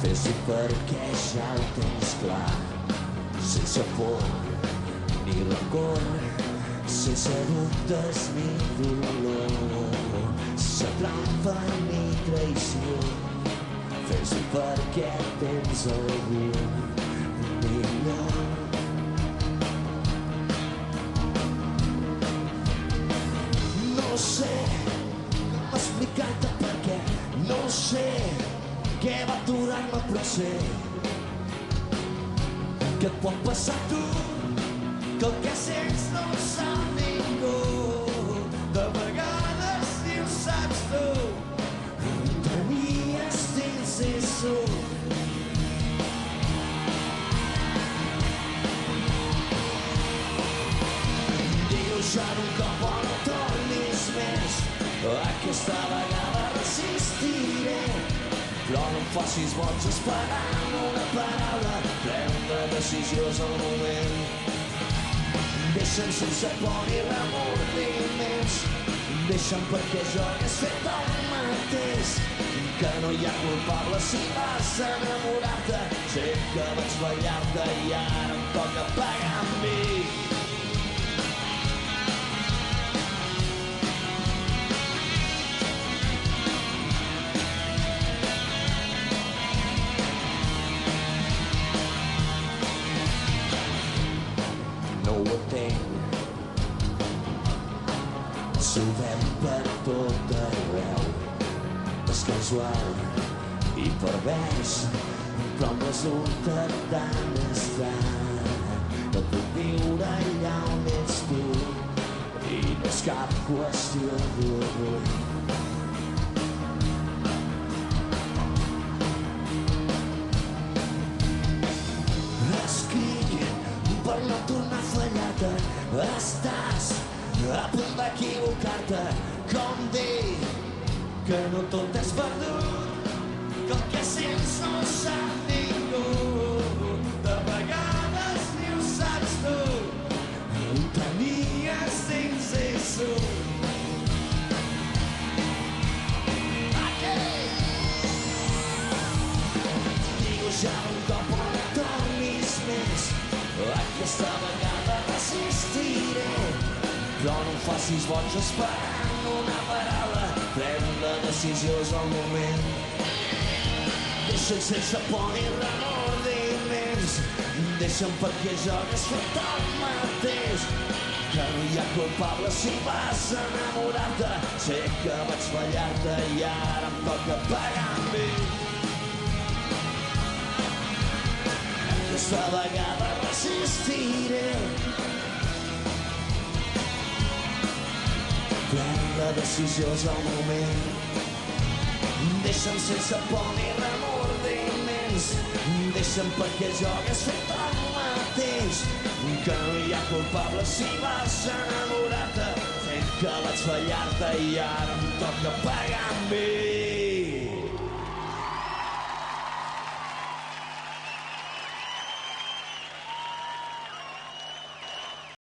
Fes-ho perquè ja ho tens clar, sense por ni rancor, sense dubtes ni dolor, sense trampa ni traïció. Fes-ho perquè tens algú millor. No sé com explicar-te per què, no sé què va aturar-me, però sé que et pot passar a tu, que el que sents no ho sap ningú. De vegades ni ho saps tu, tenies dins eso. Dius ja d'un cop o no tornis més, aquesta vegada resistiré. Però no em facis boig esperant una paraula, prendre decisions al moment. Deixa'm sense por ni remordiments, deixa'm perquè jo hagués fet el mateix. Que no hi ha culpable si vas enamorar-te, sé que vaig ballar-te i ara em toca pagar amb mi. No ho entenc, s'ho vem per tot arreu. És casual i pervers, però em resulta tan estrany. No puc viure allà on ets tu i no és cap qüestió d'orgull. Per no tornar a fallar-te, estàs a punt d'equivocar-te. Com dir que no tot és perdut, que el que sents no ho sap ningú. De vegades ni ho saps tu, ho tenies dins eso. Dius ja un cop o no tornis més, aquesta vegada resistiré. Però no em facis boig esperant una paraula, prendre decisions al moment. Deixa'm sense por ni remordiments, deixa'm perquè jo hagués fet el mateix. Que no hi ha culpable si vas enamorar-te, sé que vaig fallar-te i ara em toca pagar amb mi. Aquesta vegada resistiré, prendre decisions al moment. Deixa'm sense por ni remordiments, deixa'm perquè jo hagués fet el mateix. Que no hi ha culpable si vas enamorar-te, sé que vaig fallar-te i ara em toca pagar amb mi.